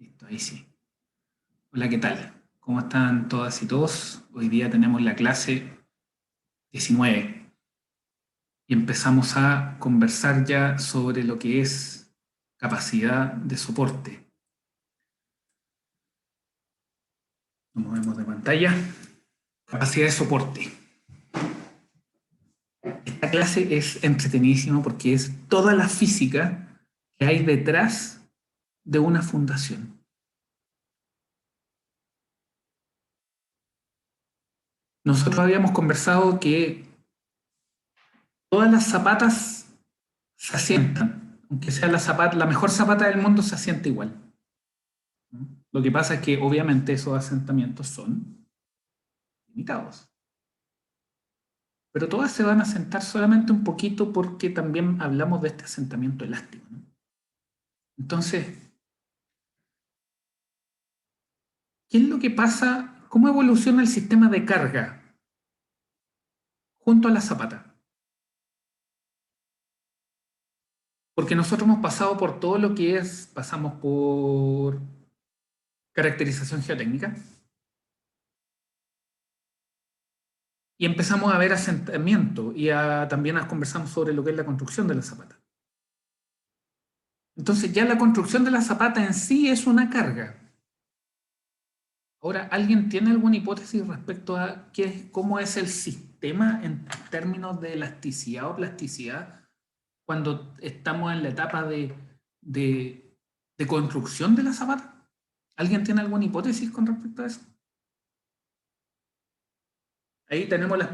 Listo, ahí sí. Hola, ¿qué tal? ¿Cómo están todas y todos? Hoy día tenemos la clase 19 y empezamos a conversar ya sobre lo que es capacidad de soporte. Nos movemos de pantalla. Capacidad de soporte. Esta clase es entretenidísima porque es toda la física que hay detrás de una fundación. Nosotros habíamos conversado que todas las zapatas se asientan, aunque sea la mejor zapata del mundo se asienta igual. Lo que pasa es que obviamente esos asentamientos son limitados. Pero todas se van a asentar solamente un poquito porque también hablamos de este asentamiento elástico, ¿no? Entonces, ¿qué es lo que pasa? ¿Cómo evoluciona el sistema de carga junto a la zapata? Porque nosotros hemos pasado por todo lo que es, pasamos por caracterización geotécnica y empezamos a ver asentamiento y también conversamos sobre lo que es la construcción de la zapata. Entonces ya la construcción de la zapata en sí es una carga. Ahora, ¿alguien tiene alguna hipótesis respecto a cómo es el sistema en términos de elasticidad o plasticidad cuando estamos en la etapa de construcción de la zapata? ¿Alguien tiene alguna hipótesis con respecto a eso? Ahí tenemos los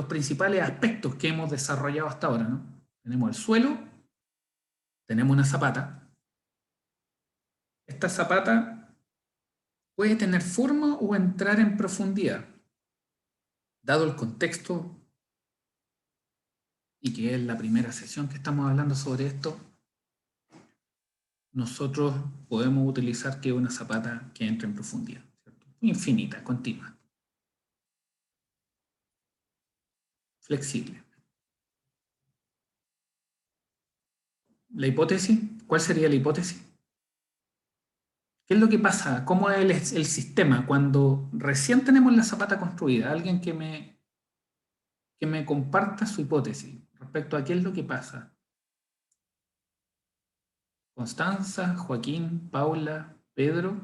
principales aspectos que hemos desarrollado hasta ahora, ¿no? Tenemos el suelo, tenemos una zapata. Esta zapata puede tener forma o entrar en profundidad. Dado el contexto y que es la primera sesión que estamos hablando sobre esto, nosotros podemos utilizar que una zapata que entre en profundidad, ¿cierto? Infinita, continua, flexible. ¿La hipótesis? ¿Cuál sería la hipótesis? ¿Qué es lo que pasa? ¿Cómo es el sistema cuando recién tenemos la zapata construida? Alguien que me comparta su hipótesis respecto a qué es lo que pasa. Constanza, Joaquín, Paula, Pedro,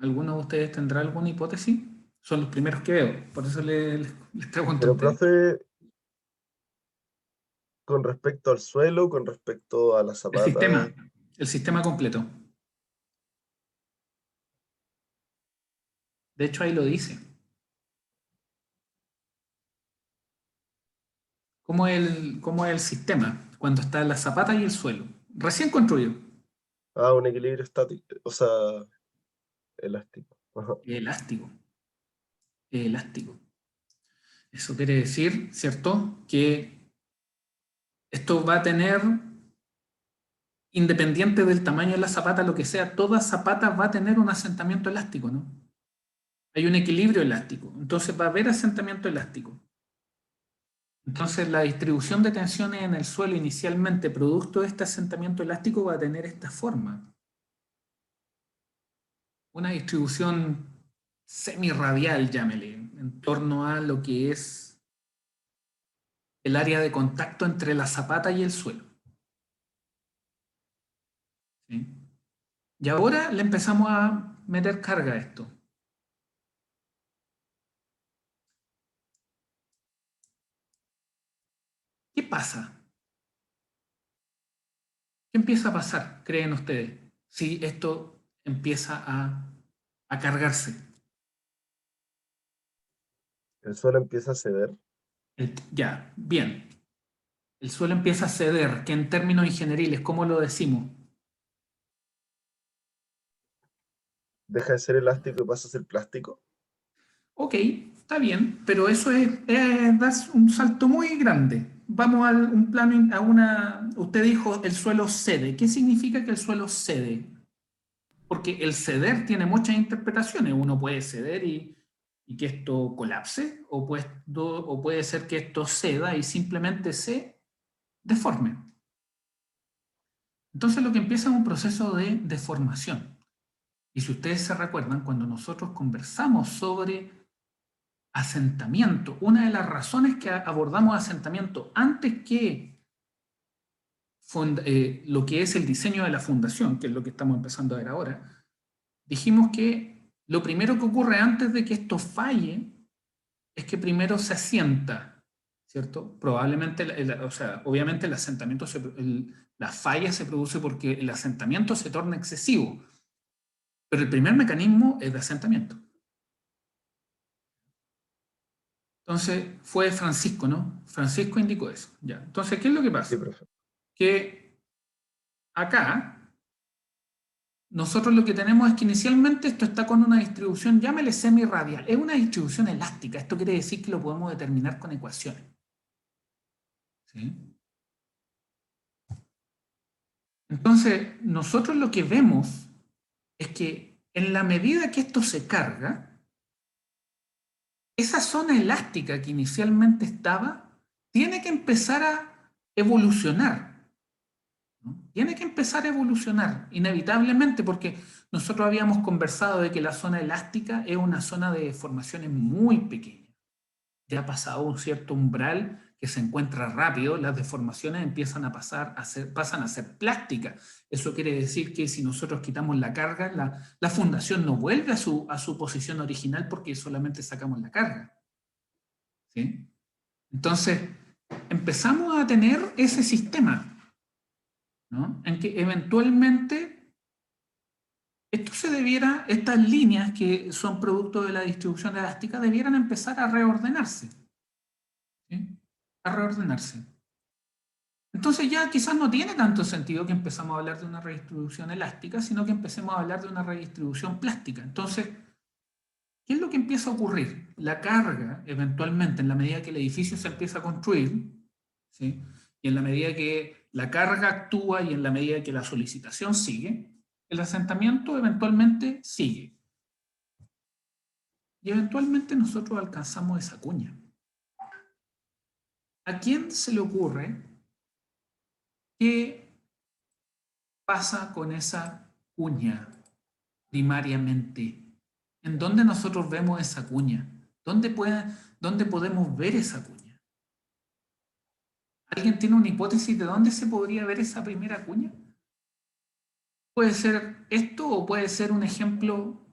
¿alguno de ustedes tendrá alguna hipótesis? Son los primeros que veo, por eso les pregunto a Pero, ustedes. profe, con respecto al suelo, con respecto a la El zapata, sistema, el sistema completo. De hecho, ahí lo dice. ¿Cómo es el sistema? Cuando está la zapata y el suelo. Recién construido. un equilibrio estático, o sea, elástico. Ajá. Elástico. Elástico. Eso quiere decir, ¿cierto? Que esto va a tener, independiente del tamaño de la zapata, lo que sea, toda zapata va a tener un asentamiento elástico, ¿no? Hay un equilibrio elástico. Entonces va a haber asentamiento elástico. Entonces la distribución de tensiones en el suelo inicialmente producto de este asentamiento elástico va a tener esta forma. Una distribución semirradial, llámele, en torno a lo que es el área de contacto entre la zapata y el suelo. ¿Sí? Y ahora le empezamos a meter carga a esto. ¿Qué pasa? ¿Qué empieza a pasar, creen ustedes, si esto empieza a cargarse? El suelo empieza a ceder, Ya, bien. El suelo empieza a ceder, que en términos ingenieriles, ¿cómo lo decimos? deja de ser elástico y pasa a ser plástico. Ok, está bien, pero eso es dar un salto muy grande. Vamos a un plano, Usted dijo el suelo cede. ¿Qué significa que el suelo cede? Porque el ceder tiene muchas interpretaciones. Uno puede ceder y que esto colapse, o puede ser que esto ceda y simplemente se deforme. Entonces lo que empieza es un proceso de deformación. Y si ustedes se recuerdan, cuando nosotros conversamos sobre asentamiento, una de las razones que abordamos asentamiento antes que lo que es el diseño de la fundación, que es lo que estamos empezando a ver ahora, dijimos que lo primero que ocurre antes de que esto falle es que primero se asienta, ¿cierto? Probablemente, o sea, obviamente el asentamiento, la falla se produce porque el asentamiento se torna excesivo, pero el primer mecanismo es de asentamiento. Entonces, fue Francisco, ¿no? Francisco indicó eso. Ya. Entonces, ¿qué es lo que Sí, pasa? profe. Que acá nosotros lo que tenemos es que inicialmente esto está con una distribución, llámele semirradial, es una distribución elástica. Esto quiere decir que lo podemos determinar con ecuaciones. ¿Sí? Entonces, nosotros lo que vemos es que en la medida que esto se carga, esa zona elástica que inicialmente estaba tiene que empezar a evolucionar, ¿no? Tiene que empezar a evolucionar, inevitablemente, porque nosotros habíamos conversado de que la zona elástica es una zona de deformaciones muy pequeña. Ya ha pasado un cierto umbral que se encuentra rápido, las deformaciones empiezan a pasan a ser plásticas. Eso quiere decir que si nosotros quitamos la carga, la fundación no vuelve a su posición original porque solamente sacamos la carga. ¿Sí? Entonces, empezamos a tener ese sistema, ¿no? En que eventualmente estas líneas que son producto de la distribución elástica debieran empezar a reordenarse. ¿Sí? A reordenarse. Entonces ya quizás no tiene tanto sentido que empezamos a hablar de una redistribución elástica, sino que empecemos a hablar de una redistribución plástica. Entonces, ¿qué es lo que empieza a ocurrir? La carga, eventualmente, en la medida que el edificio se empieza a construir, ¿sí? Y en la medida que la carga actúa y en la medida que la solicitación sigue, el asentamiento eventualmente sigue. Y eventualmente nosotros alcanzamos esa cuña. ¿A quién se le ocurre qué pasa con esa cuña primariamente? ¿En dónde nosotros vemos esa cuña? ¿Dónde podemos ver esa cuña? ¿Alguien tiene una hipótesis de dónde se podría ver esa primera cuña? Puede ser esto o puede ser un ejemplo,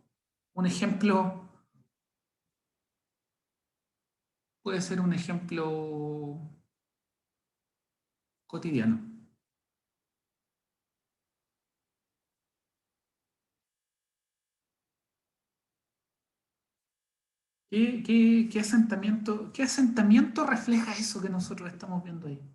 puede ser un ejemplo cotidiano. ¿Qué asentamiento refleja eso que nosotros estamos viendo ahí?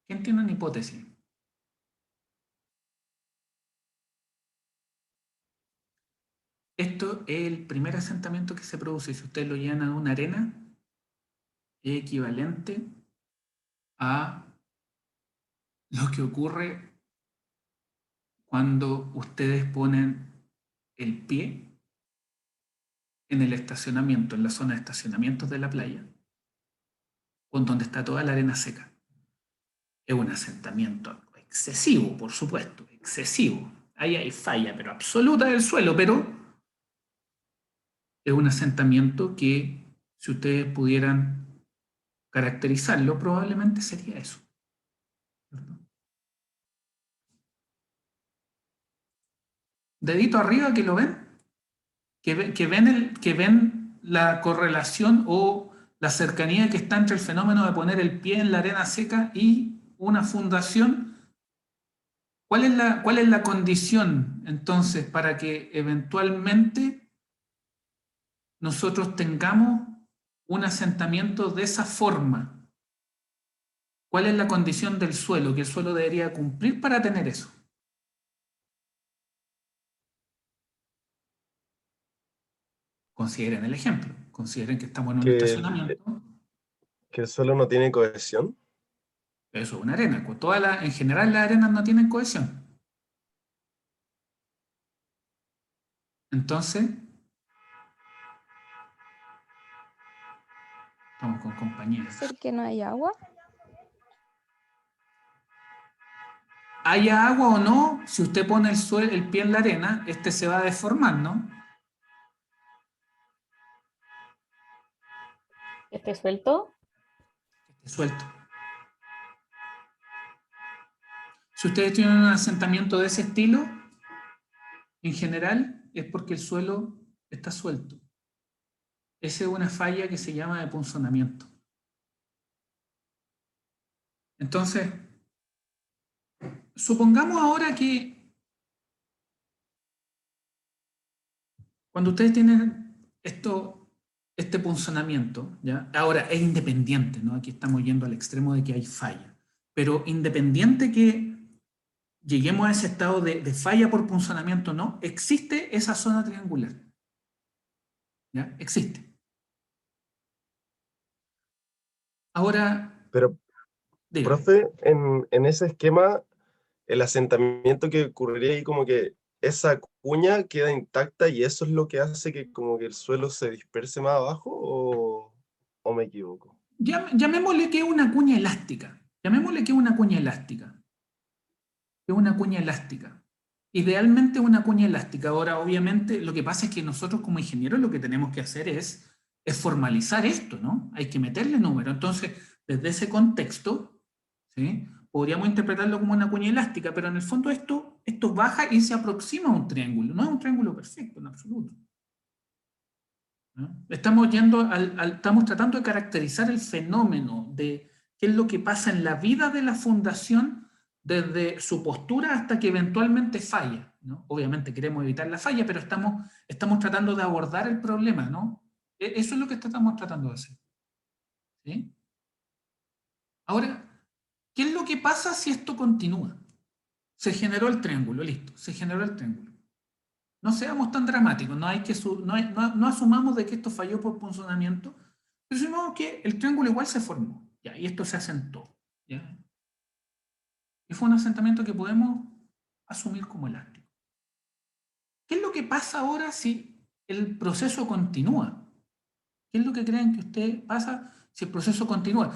¿Quién tiene una hipótesis? Esto es el primer asentamiento que se produce. Si ustedes lo llevan a una arena, es equivalente a lo que ocurre cuando ustedes ponen el pie en el estacionamiento, en la zona de estacionamientos de la playa, con donde está toda la arena seca. Es un asentamiento excesivo, por supuesto, excesivo. Ahí hay falla, pero absoluta del suelo, pero es un asentamiento que, si ustedes pudieran caracterizarlo, probablemente sería eso. ¿Verdad? Dedito arriba que lo ven, que ven la correlación o la cercanía que está entre el fenómeno de poner el pie en la arena seca y una fundación. Cuál es la condición entonces para que eventualmente nosotros tengamos un asentamiento de esa forma? ¿Cuál es la condición del suelo que el suelo debería cumplir para tener eso? Consideren el ejemplo. Consideren que estamos en un Que estacionamiento. que el suelo no tiene cohesión. Eso es una arena. En general las arenas no tienen cohesión. Entonces, Estamos con compañía. ¿Puede ser que no hay agua? Haya agua o no, si usted pone el pie en la arena, este se va a deformar, ¿no? ¿Esté suelto? Esté suelto. Si ustedes tienen un asentamiento de ese estilo, en general es porque el suelo está suelto. Esa es una falla que se llama de punzonamiento. Entonces, supongamos ahora que cuando ustedes tienen este punzonamiento, ¿ya? Ahora es independiente, ¿no? Aquí estamos yendo al extremo de que hay falla, pero independiente que lleguemos a ese estado de falla por punzonamiento, ¿no? Existe esa zona triangular. ¿Ya? Existe. Ahora, Pero, diga. profe, en ese esquema, el asentamiento que ocurriría ahí, como que esa cuña queda intacta y eso es lo que hace que como que el suelo se disperse más abajo, o me equivoco. Llamémosle que es una cuña elástica. Llamémosle que es una cuña elástica. Es una cuña elástica. Idealmente una cuña elástica. Ahora, obviamente, lo que pasa es que nosotros como ingenieros lo que tenemos que hacer es formalizar esto, ¿no? Hay que meterle número. Entonces, desde ese contexto, ¿sí? Podríamos interpretarlo como una cuña elástica, pero en el fondo esto baja y se aproxima a un triángulo. No es un triángulo perfecto, en absoluto. ¿No? Estamos tratando de caracterizar el fenómeno de qué es lo que pasa en la vida de la fundación desde su postura hasta que eventualmente falla, ¿no? Obviamente queremos evitar la falla, pero estamos tratando de abordar el problema, ¿no? Eso es lo que estamos tratando de hacer. ¿Sí? Ahora, ¿qué es lo que pasa si esto continúa? Se generó el triángulo, listo, se generó el triángulo. No seamos tan dramáticos, no asumamos de que esto falló por punzonamiento, pero asumamos que el triángulo igual se formó, ¿ya? Y esto se asentó, ¿ya? Y fue un asentamiento que podemos asumir como elástico. ¿Qué es lo que pasa ahora si el proceso continúa? ¿Qué es lo que creen que usted pasa si el proceso continúa?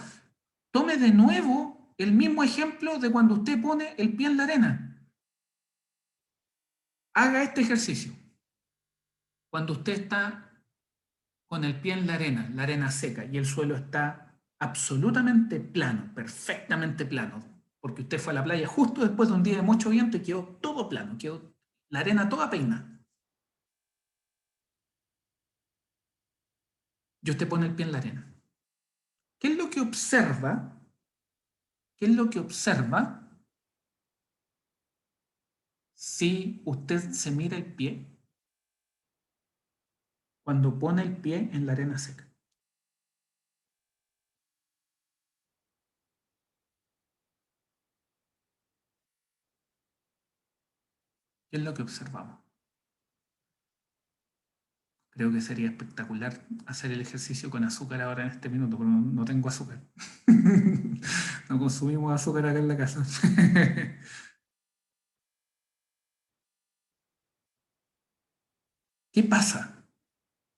Tome de nuevo el mismo ejemplo de cuando usted pone el pie en la arena. Haga este ejercicio. Cuando usted está con el pie en la arena seca, y el suelo está absolutamente plano, perfectamente plano, porque usted fue a la playa justo después de un día de mucho viento y quedó todo plano, quedó la arena toda peinada. Y usted pone el pie en la arena. ¿Qué es lo que observa? ¿Qué es lo que observa si usted se mira el pie cuando pone el pie en la arena seca? ¿Qué es lo que observamos? Creo que sería espectacular hacer el ejercicio con azúcar ahora en este minuto, pero no tengo azúcar. No consumimos azúcar acá en la casa. ¿Qué pasa?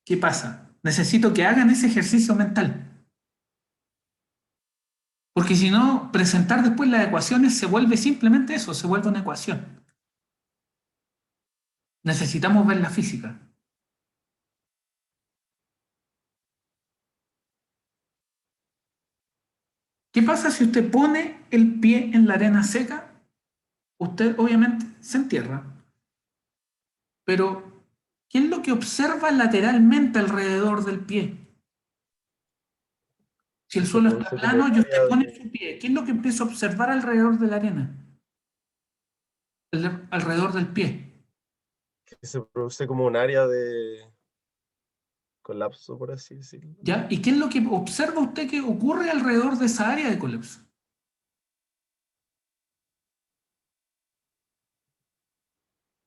¿Qué pasa? Necesito que hagan ese ejercicio mental. Porque si no, presentar después las ecuaciones se vuelve simplemente eso, se vuelve una ecuación. Necesitamos ver la física. ¿Qué pasa si usted pone el pie en la arena seca? Usted obviamente se entierra. Pero, ¿qué es lo que observa lateralmente alrededor del pie? Si el Que se suelo está produce como plano un y usted área pone de, su pie, ¿qué es lo que empieza a observar alrededor de la arena? Alrededor del pie. que se produce como un área de colapso, por así decirlo. ¿Ya? ¿Y qué es lo que observa usted que ocurre alrededor de esa área de colapso?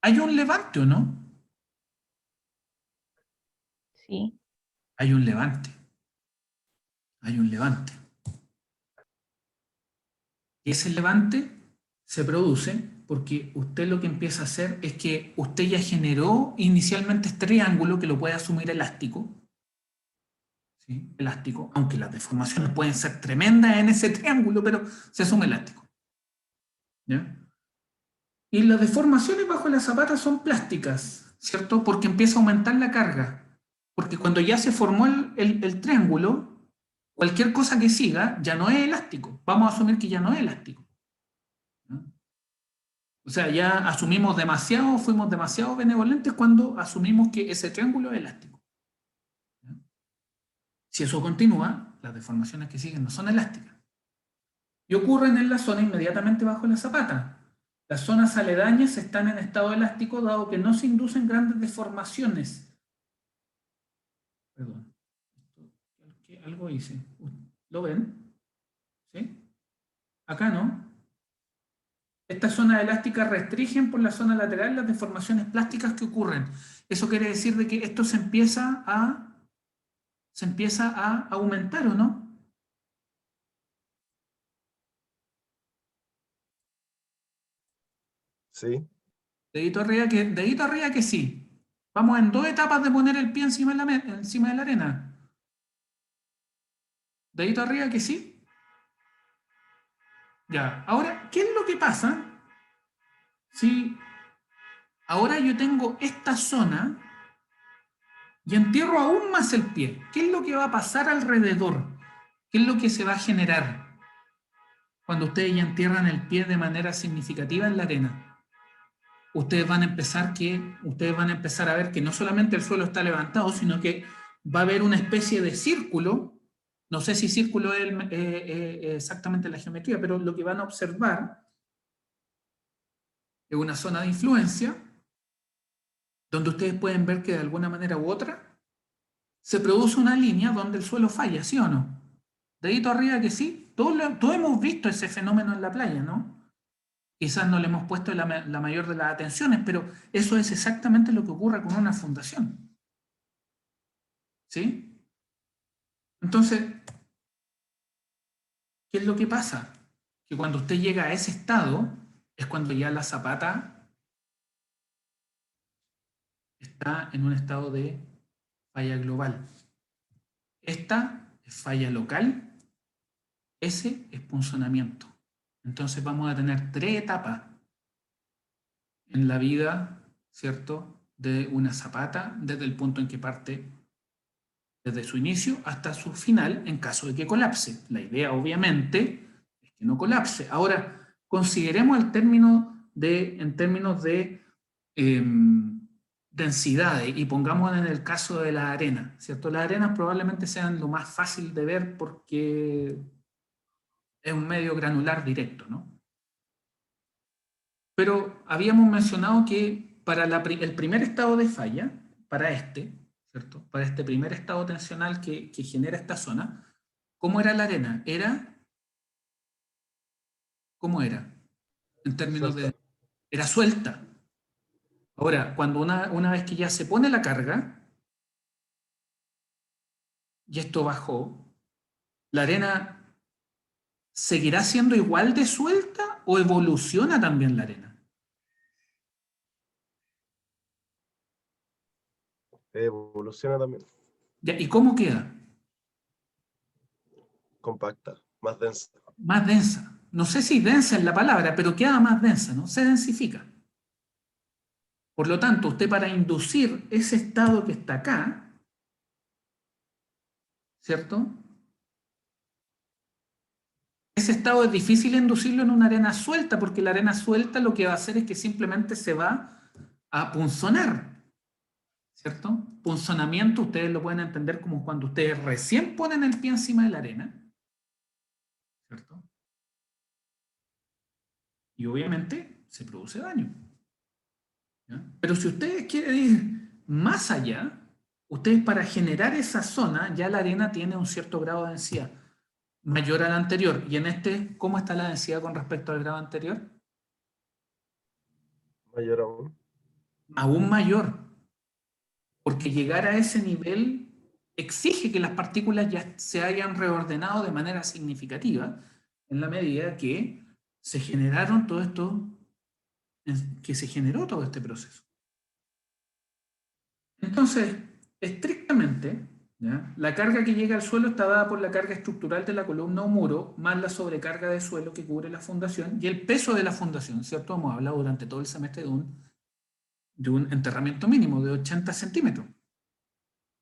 ¿Hay un levante o no? Sí. Hay un levante. Hay un levante. Y ese levante se produce porque usted lo que empieza a hacer es que usted ya generó inicialmente este triángulo que lo puede asumir elástico, ¿sí? Elástico, aunque las deformaciones pueden ser tremendas en ese triángulo, pero se asume elástico. ¿Ya? Y las deformaciones bajo la zapata son plásticas, ¿cierto? Porque empieza a aumentar la carga. Porque cuando ya se formó el triángulo, cualquier cosa que siga ya no es elástico. Vamos a asumir que ya no es elástico. ¿No? O sea, ya asumimos demasiado, fuimos demasiado benevolentes cuando asumimos que ese triángulo es elástico. ¿No? Si eso continúa, las deformaciones que siguen no son elásticas. Y ocurren en la zona inmediatamente bajo la zapata. Las zonas aledañas están en estado elástico dado que no se inducen grandes deformaciones. Perdón. Algo hice. ¿Lo ven? ¿Sí? Acá no. Estas zonas elásticas restringen por la zona lateral las deformaciones plásticas que ocurren. Eso quiere decir de que esto se empieza a aumentar, ¿o no? Sí, Dedito arriba que sí. Vamos en 2 etapas de poner el pie encima de la arena. Dedito arriba que sí. Ya. Ahora, ¿qué es lo que pasa si ahora yo tengo esta zona y entierro aún más el pie? ¿Qué es lo que va a pasar alrededor? ¿Qué es lo que se va a generar cuando ustedes ya entierran el pie de manera significativa en la arena? Ustedes van a empezar a ver que no solamente el suelo está levantado, sino que va a haber una especie de círculo. No sé si círculo es exactamente la geometría, pero lo que van a observar es una zona de influencia donde ustedes pueden ver que de alguna manera u otra se produce una línea donde el suelo falla, ¿sí o no? Dedito arriba que sí. Todos hemos visto ese fenómeno en la playa, ¿no? Quizás no le hemos puesto la mayor de las atenciones, pero eso es exactamente lo que ocurre con una fundación. ¿Sí? Entonces, ¿qué es lo que pasa? Que cuando usted llega a ese estado, es cuando ya la zapata está en un estado de falla global. Esta es falla local, ese es punzonamiento. Entonces vamos a tener 3 etapas en la vida, ¿cierto?, de una zapata, desde el punto en que parte, desde su inicio hasta su final, en caso de que colapse. La idea, obviamente, es que no colapse. Ahora, consideremos en términos de densidades y pongamos en el caso de la arena, ¿cierto? Las arenas probablemente sean lo más fácil de ver porque es un medio granular directo, ¿no? Pero habíamos mencionado que para el primer estado de falla, para ¿cierto? Para este primer estado tensional que genera esta zona, ¿cómo era la arena? ¿Cómo era? En términos suelta. de... Era suelta. Ahora, cuando una vez que ya se pone la carga, y esto bajó, ¿la arena seguirá siendo igual de suelta o evoluciona también la arena? Evoluciona también. Ya, ¿y cómo queda? Compacta, más densa. Más densa. No sé si densa es la palabra, pero queda más densa, ¿no? Se densifica. Por lo tanto, usted para inducir ese estado que está acá, ¿cierto? Ese estado es difícil inducirlo en una arena suelta, porque la arena suelta lo que va a hacer es que simplemente se va a punzonar, ¿cierto? Punzonamiento, ustedes lo pueden entender como cuando ustedes recién ponen el pie encima de la arena, ¿cierto? Y obviamente se produce daño. ¿Ya? Pero si ustedes quieren ir más allá, ustedes para generar esa zona, ya la arena tiene un cierto grado de densidad mayor al anterior. Y en este, ¿cómo está la densidad con respecto al grado anterior? Mayor aún. Aún mayor, porque llegar a ese nivel exige que las partículas ya se hayan reordenado de manera significativa en la medida que se generaron todo esto, que se generó todo este proceso. Entonces, estrictamente, ¿Ya? La carga que llega al suelo está dada por la carga estructural de la columna o muro, más la sobrecarga de suelo que cubre la fundación y el peso de la fundación, ¿cierto? Hemos hablado durante todo el semestre de un enterramiento mínimo de 80 centímetros,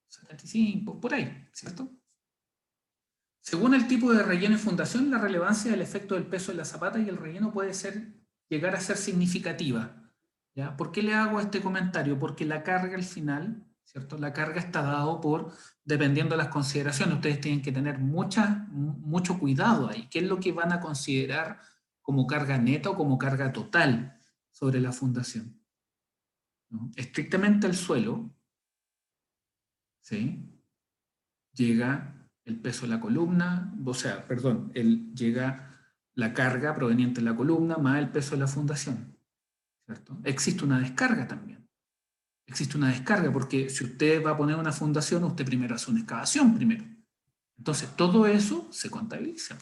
75, por ahí, ¿cierto? Según el tipo de relleno y fundación, la relevancia del efecto del peso en la zapata y el relleno puede llegar a ser significativa. ¿Ya? ¿Por qué le hago este comentario? Porque la carga al final, ¿cierto? La carga está dado dependiendo de las consideraciones. Ustedes tienen que tener mucho cuidado ahí. ¿Qué es lo que van a considerar como carga neta o como carga total sobre la fundación? ¿No? Estrictamente el suelo, ¿sí? Llega el peso de la columna, o sea, perdón, llega la carga proveniente de la columna más el peso de la fundación, ¿cierto? Existe una descarga también. Existe una descarga porque si usted va a poner una fundación, usted primero hace una excavación primero. Entonces, todo eso se contabiliza.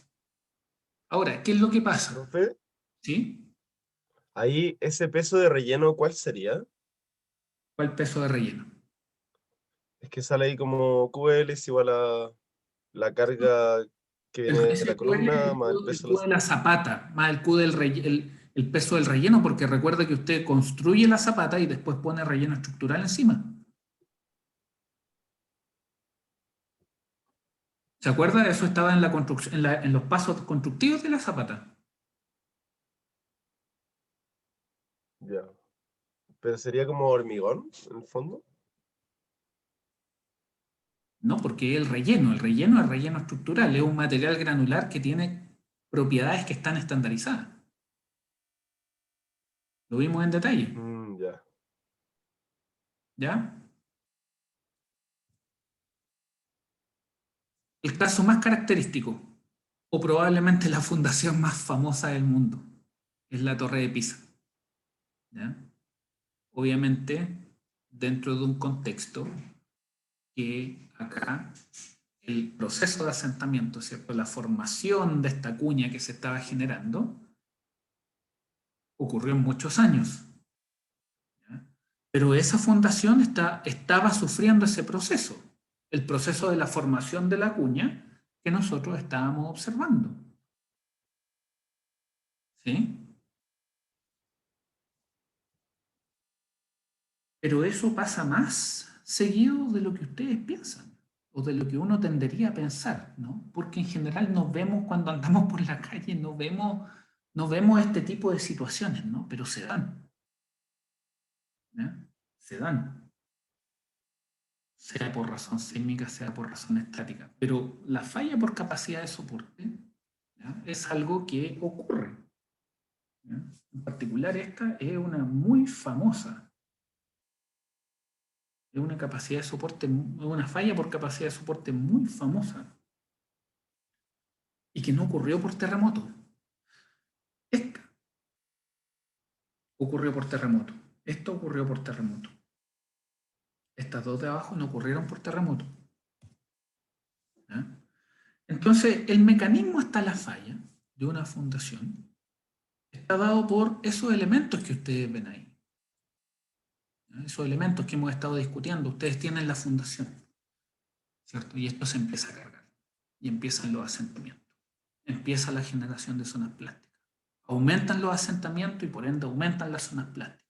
Ahora, ¿qué es lo que pasa? Profe, ¿Sí? ahí ese peso de relleno, ¿cuál sería? ¿Cuál peso de relleno? Es que sale ahí como QL es igual a la carga que viene de la Ese Q es columna más el El peso de Q la de la zapata, más el Q el peso del relleno, porque recuerda que usted construye la zapata y después pone relleno estructural encima. ¿Se acuerda? Eso estaba en la construcción, en los pasos constructivos de la zapata. Ya. Pero sería como hormigón, en el fondo. No, porque el relleno es relleno estructural, es un material granular que tiene propiedades que están estandarizadas. Lo vimos en detalle, Ya. ¿ya? El caso más característico, o probablemente la fundación más famosa del mundo, es la Torre de Pisa, ¿ya? Obviamente, dentro de un contexto que acá el proceso de asentamiento, ¿cierto? La formación de esta cuña que se estaba generando ocurrió en muchos años, ¿ya? Pero esa fundación estaba sufriendo ese proceso, el proceso de la formación de la cuña que nosotros estábamos observando, ¿sí? Pero eso pasa más seguido de lo que ustedes piensan o de lo que uno tendería a pensar, ¿no? Porque en general nos vemos cuando andamos por la calle, no vemos este tipo de situaciones, ¿no? Pero se dan, ¿ya? Se dan, sea por razón sísmica, sea por razón estática. Pero la falla por capacidad de soporte, ¿ya? Es algo que ocurre, ¿ya? En particular esta es una muy famosa. Es una capacidad de soporte, una falla por capacidad de soporte muy famosa y que no ocurrió por terremoto. Esta ocurrió por terremoto. Esto ocurrió por terremoto. Estas dos de abajo no ocurrieron por terremoto. ¿Ya? Entonces, el mecanismo hasta la falla de una fundación está dado por esos elementos que ustedes ven ahí. ¿Ya? Esos elementos que hemos estado discutiendo. Ustedes tienen la fundación, ¿cierto? Y esto se empieza a cargar. Y empiezan los asentamientos. Empieza la generación de zonas plásticas. Aumentan los asentamientos y por ende aumentan las zonas plásticas.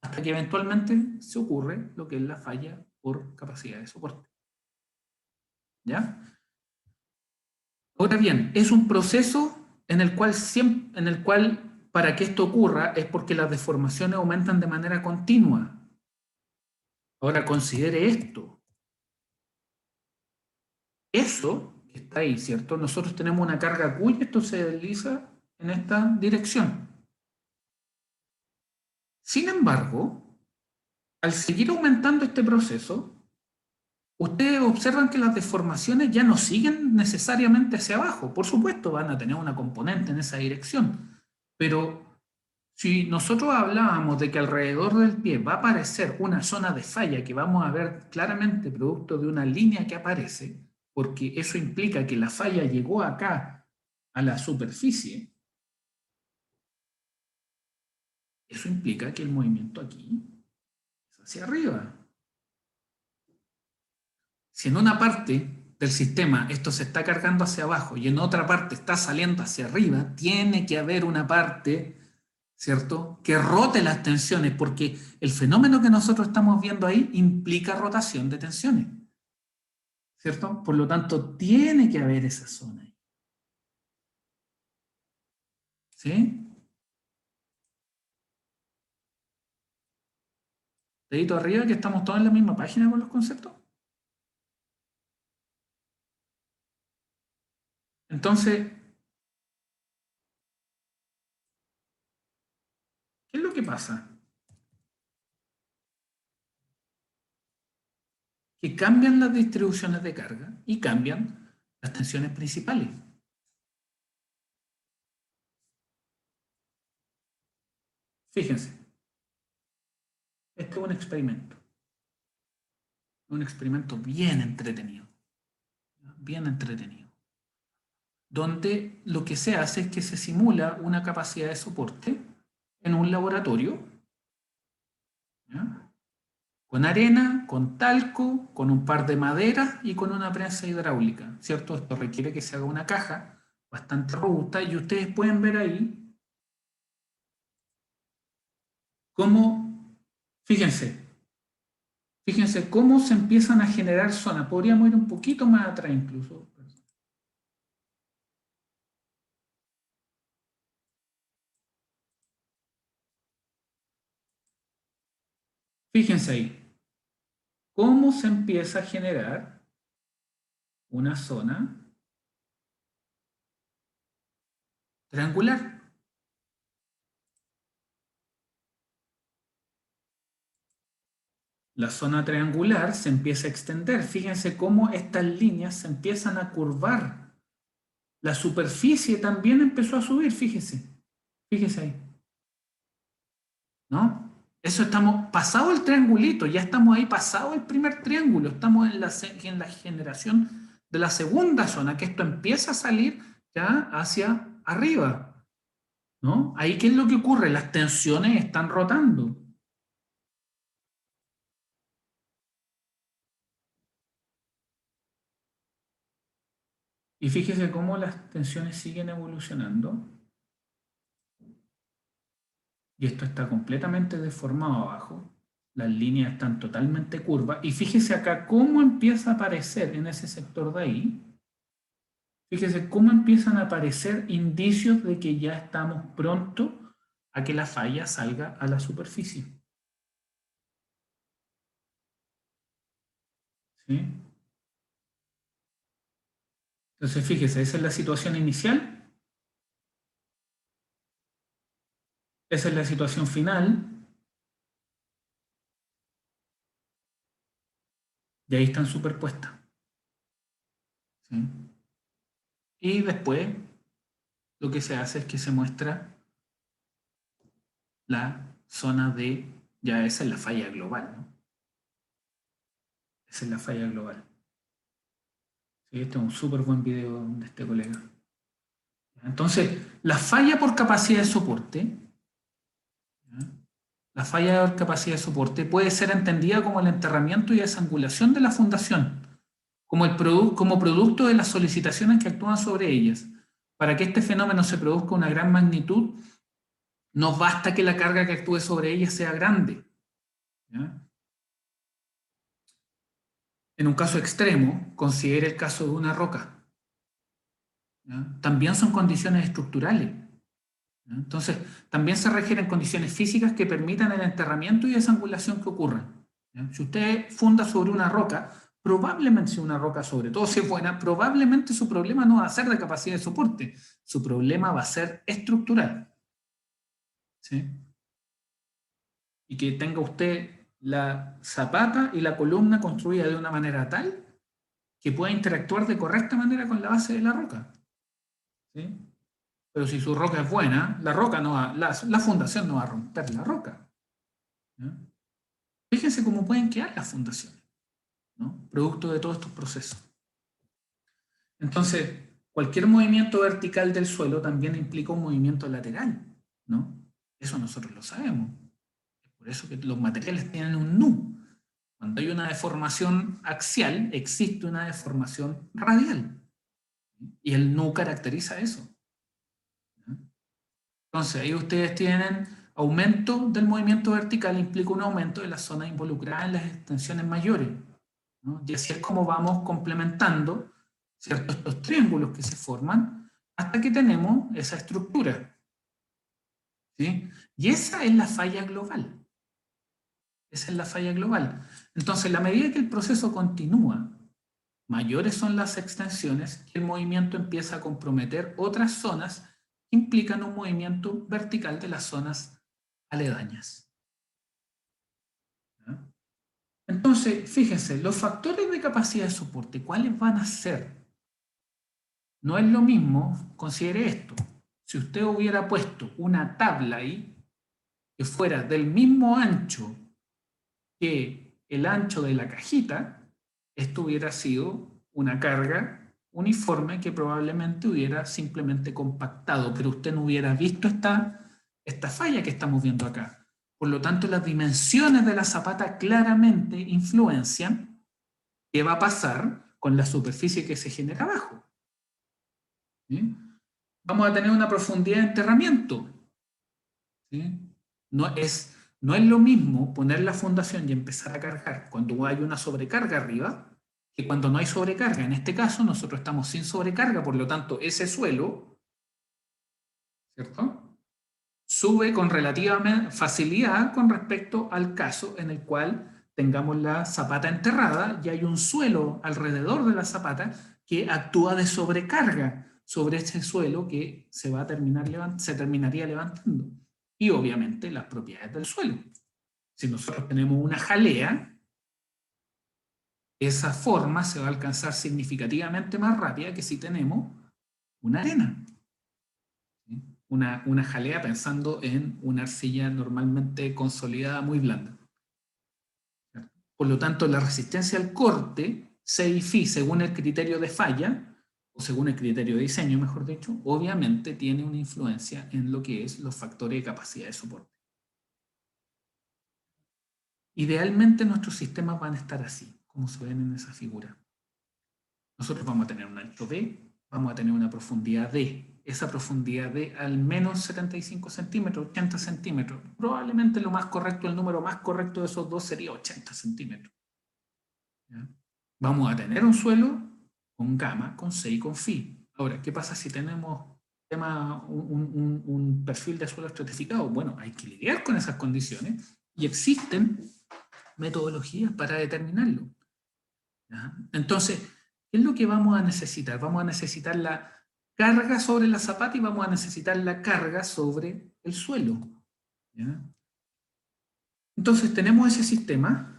Hasta que eventualmente se ocurre lo que es la falla por capacidad de soporte. ¿Ya? Ahora bien, es un proceso en el cual para que esto ocurra es porque las deformaciones aumentan de manera continua. Ahora considere esto. Eso que está ahí, ¿cierto? Nosotros tenemos una carga Q y esto se desliza en esta dirección. Sin embargo, al seguir aumentando este proceso, ustedes observan que las deformaciones ya no siguen necesariamente hacia abajo. Por supuesto, van a tener una componente en esa dirección, pero si nosotros hablábamos de que alrededor del pie va a aparecer una zona de falla que vamos a ver claramente producto de una línea que aparece, porque eso implica que la falla llegó acá a la superficie, eso implica que el movimiento aquí es hacia arriba. Si en una parte del sistema esto se está cargando hacia abajo y en otra parte está saliendo hacia arriba, tiene que haber una parte, ¿cierto?, que rote las tensiones, porque el fenómeno que nosotros estamos viendo ahí implica rotación de tensiones, ¿cierto? Por lo tanto, tiene que haber esa zona ahí. ¿Sí? Dedito arriba, que estamos todos en la misma página con los conceptos. Entonces, ¿qué es lo que pasa? Que cambian las distribuciones de carga y cambian las tensiones principales. Fíjense, este es un experimento bien entretenido, donde lo que se hace es que se simula una capacidad de soporte en un laboratorio, ¿ya?, con arena, con talco, con un par de maderas y con una prensa hidráulica, ¿cierto? Esto requiere que se haga una caja bastante robusta y ustedes pueden ver ahí cómo, fíjense, fíjense cómo se empiezan a generar zonas. Podríamos ir un poquito más atrás incluso. Fíjense ahí, cómo se empieza a generar una zona triangular. La zona triangular se empieza a extender. Fíjense cómo estas líneas se empiezan a curvar. La superficie también empezó a subir, fíjese. Fíjese ahí. ¿No? Eso estamos pasado el triangulito, ya estamos ahí pasado el primer triángulo, estamos en la generación de la segunda zona, que esto empieza a salir ya hacia arriba, ¿no? Ahí, ¿qué es lo que ocurre? Las tensiones están rotando. Y fíjese cómo las tensiones siguen evolucionando. Y esto está completamente deformado abajo. Las líneas están totalmente curvas. Y fíjese acá cómo empieza a aparecer en ese sector de ahí. Fíjese cómo empiezan a aparecer indicios de que ya estamos pronto a que la falla salga a la superficie. ¿Sí? Entonces, fíjese, esa es la situación inicial. Esa es la situación final. Y ahí están superpuestas. ¿Sí? Y después lo que se hace es que se muestra la zona de, ya esa es la falla global, ¿no? Esa es la falla global. ¿Sí? Este es un súper buen video de este colega. Entonces, la falla por capacidad de soporte, ¿ya?, la falla por capacidad de soporte puede ser entendida como el enterramiento y desangulación de la fundación, como, como producto de las solicitaciones que actúan sobre ellas. Para que este fenómeno se produzca una gran magnitud, no basta que la carga que actúe sobre ellas sea grande, ¿ya? En un caso extremo, considere el caso de una roca, ¿ya? También son condiciones estructurales, ¿ya? Entonces, también se requieren condiciones físicas que permitan el enterramiento y desangulación que ocurran, ¿ya? Si usted funda sobre una roca, probablemente si una roca, sobre todo si es buena, probablemente su problema no va a ser de capacidad de soporte, su problema va a ser estructural, ¿sí? Y que tenga usted la zapata y la columna construida de una manera tal que pueda interactuar de correcta manera con la base de la roca, ¿sí? Pero si su roca es buena, la roca no va, la fundación no va a romper la roca, ¿no? Fíjense cómo pueden quedar las fundaciones, ¿no?, producto de todos estos procesos. Entonces, cualquier movimiento vertical del suelo también implica un movimiento lateral, ¿no? Eso nosotros lo sabemos. Es por eso que los materiales tienen un nu. Cuando hay una deformación axial, existe una deformación radial. Y el nu caracteriza eso. Entonces, ahí ustedes tienen aumento del movimiento vertical, implica un aumento de la zona involucrada en las extensiones mayores, ¿no? Y así es como vamos complementando, ¿cierto?, estos triángulos que se forman hasta que tenemos esa estructura, ¿sí? Y esa es la falla global. Esa es la falla global. Entonces, a medida que el proceso continúa, mayores son las extensiones y el movimiento empieza a comprometer otras zonas que implican un movimiento vertical de las zonas aledañas. ¿Ya? Entonces, fíjense, los factores de capacidad de soporte, ¿cuáles van a ser? No es lo mismo, considere esto, si usted hubiera puesto una tabla ahí que fuera del mismo ancho que el ancho de la cajita, esto hubiera sido una carga uniforme que probablemente hubiera simplemente compactado, pero usted no hubiera visto esta falla que estamos viendo acá. Por lo tanto, las dimensiones de la zapata claramente influencian qué va a pasar con la superficie que se genera abajo. ¿Sí? Vamos a tener una profundidad de enterramiento. ¿Sí? No es lo mismo poner la fundación y empezar a cargar cuando hay una sobrecarga arriba que cuando no hay sobrecarga. En este caso, nosotros estamos sin sobrecarga, por lo tanto, ese suelo, ¿cierto?, sube con relativa facilidad con respecto al caso en el cual tengamos la zapata enterrada y hay un suelo alrededor de la zapata que actúa de sobrecarga sobre ese suelo que se terminaría levantando. Y obviamente las propiedades del suelo. Si nosotros tenemos una jalea, esa forma se va a alcanzar significativamente más rápida que si tenemos una arena. ¿Sí? Una jalea pensando en una arcilla normalmente consolidada muy blanda. Por lo tanto, la resistencia al corte, CIFI, según el criterio de falla, o según el criterio de diseño, mejor dicho, obviamente tiene una influencia en lo que es los factores de capacidad de soporte. Idealmente nuestros sistemas van a estar así, como se ven en esa figura. Nosotros vamos a tener un alto B, vamos a tener una profundidad D. Esa profundidad D al menos 75 centímetros, 80 centímetros. Probablemente lo más correcto, el número más correcto de esos dos sería 80 centímetros. ¿Ya? Vamos a tener un suelo con gamma, con C y con phi. Ahora, ¿qué pasa si tenemos un perfil de suelo estratificado? Bueno, hay que lidiar con esas condiciones y existen metodologías para determinarlo. ¿Ya? Entonces, ¿qué es lo que vamos a necesitar? Vamos a necesitar la carga sobre la zapata y vamos a necesitar la carga sobre el suelo. ¿Ya? Entonces, tenemos ese sistema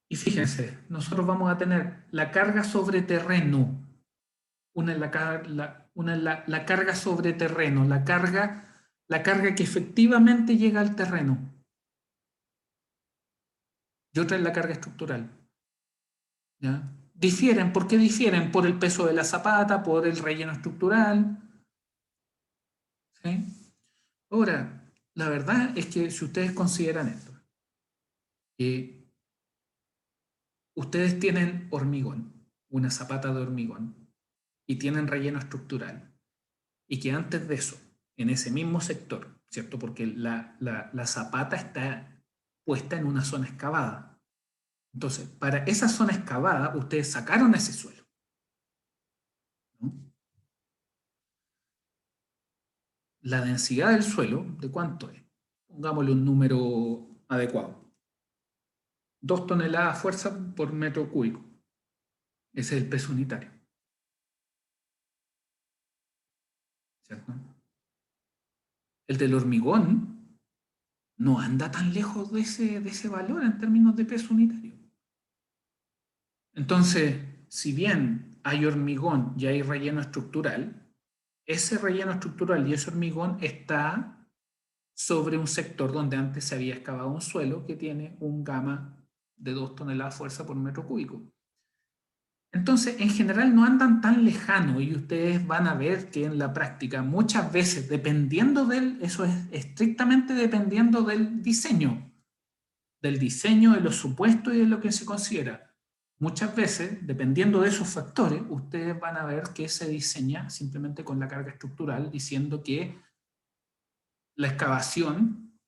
y fíjense, nosotros vamos a tener la carga sobre terreno. Una es la carga sobre terreno, la carga que efectivamente llega al terreno. Y otra es la carga estructural. ¿Ya? Difieren, ¿por qué difieren? Por el peso de la zapata, por el relleno estructural. ¿Sí? Ahora, la verdad es que si ustedes consideran esto, que ustedes tienen hormigón, una zapata de hormigón, y tienen relleno estructural, y que antes de eso, en ese mismo sector, ¿cierto? Porque la zapata está puesta en una zona excavada. Entonces, para esa zona excavada, ustedes sacaron ese suelo, ¿no? La densidad del suelo, ¿de cuánto es? Pongámosle un número adecuado. 2 toneladas fuerza por metro cúbico. Ese es el peso unitario. ¿Cierto? El del hormigón no anda tan lejos de ese valor en términos de peso unitario. Entonces, si bien hay hormigón y hay relleno estructural, ese relleno estructural y ese hormigón está sobre un sector donde antes se había excavado un suelo que tiene un gamma de 2 toneladas fuerza por metro cúbico. Entonces, en general no andan tan lejano y ustedes van a ver que en la práctica muchas veces, dependiendo eso es estrictamente dependiendo del diseño del diseño, de los supuestos y de lo que se considera. Muchas veces, dependiendo de esos factores, ustedes van a ver que se diseña simplemente con la carga estructural, diciendo que la excavación,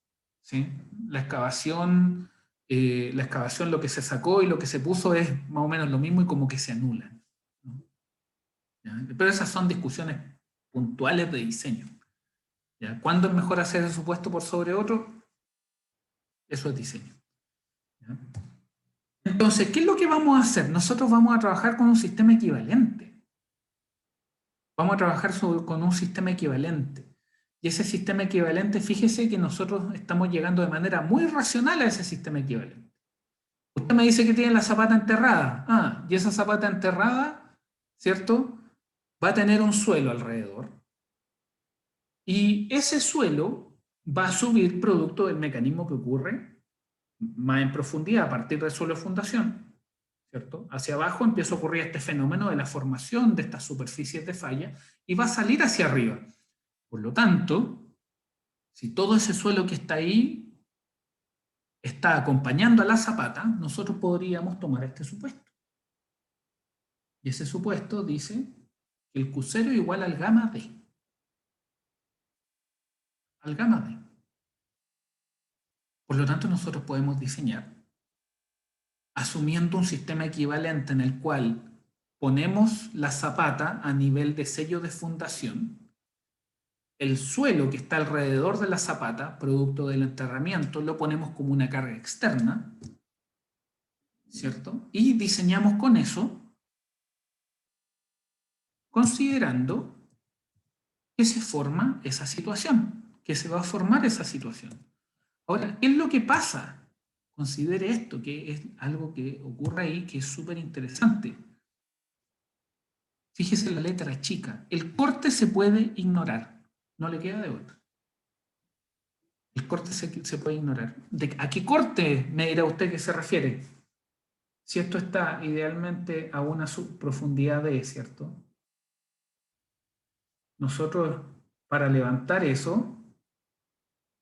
¿sí? La excavación, lo que se sacó y lo que se puso es más o menos lo mismo y como que se anulan, ¿no? ¿Ya? Pero esas son discusiones puntuales de diseño. ¿Ya? ¿Cuándo es mejor hacer ese supuesto por sobre otro? Eso es diseño. ¿Ya? Entonces, ¿qué es lo que vamos a hacer? Nosotros vamos a trabajar con un sistema equivalente. Vamos a trabajar con un sistema equivalente. Y ese sistema equivalente, fíjese que nosotros estamos llegando de manera muy racional a ese sistema equivalente. Usted me dice que tiene la zapata enterrada. Ah, y esa zapata enterrada, ¿cierto? Va a tener un suelo alrededor. Y ese suelo va a subir producto del mecanismo que ocurre más en profundidad a partir del suelo de fundación, ¿cierto? Hacia abajo empieza a ocurrir este fenómeno de la formación de estas superficies de falla y va a salir hacia arriba. Por lo tanto, si todo ese suelo que está ahí está acompañando a la zapata, nosotros podríamos tomar este supuesto. Y ese supuesto dice que el Q0 igual al gamma D. Al gamma D. Por lo tanto, nosotros podemos diseñar asumiendo un sistema equivalente en el cual ponemos la zapata a nivel de sello de fundación, el suelo que está alrededor de la zapata, producto del enterramiento, lo ponemos como una carga externa, ¿cierto? Y diseñamos con eso, considerando que se forma esa situación, que se va a formar esa situación. Ahora, ¿qué es lo que pasa? Considere esto, que es algo que ocurre ahí, que es súper interesante. Fíjese la letra chica. El corte se puede ignorar. No le queda de otra. El corte se puede ignorar. ¿A qué corte me dirá usted que se refiere? Si esto está idealmente a una profundidad de, ¿cierto? Nosotros, para levantar eso,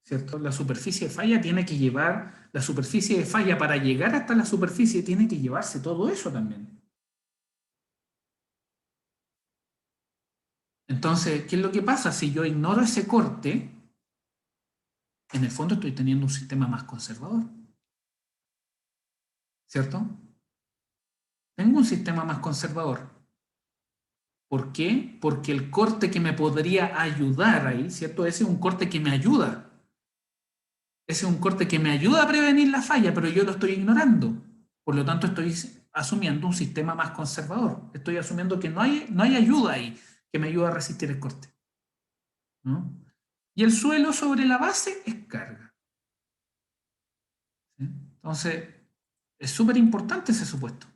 ¿cierto? La superficie de falla tiene que llevar, la superficie de falla para llegar hasta la superficie tiene que llevarse todo eso también. Entonces, ¿qué es lo que pasa? Si yo ignoro ese corte, en el fondo estoy teniendo un sistema más conservador, ¿cierto? Tengo un sistema más conservador. ¿Por qué? Porque el corte que me podría ayudar ahí, ¿cierto? Ese es un corte que me ayuda. Ese es un corte que me ayuda a prevenir la falla, pero yo lo estoy ignorando. Por lo tanto, estoy asumiendo un sistema más conservador. Estoy asumiendo que no hay ayuda ahí que me ayude a resistir el corte, ¿no? Y el suelo sobre la base es carga. ¿Sí? Entonces, es súper importante ese supuesto.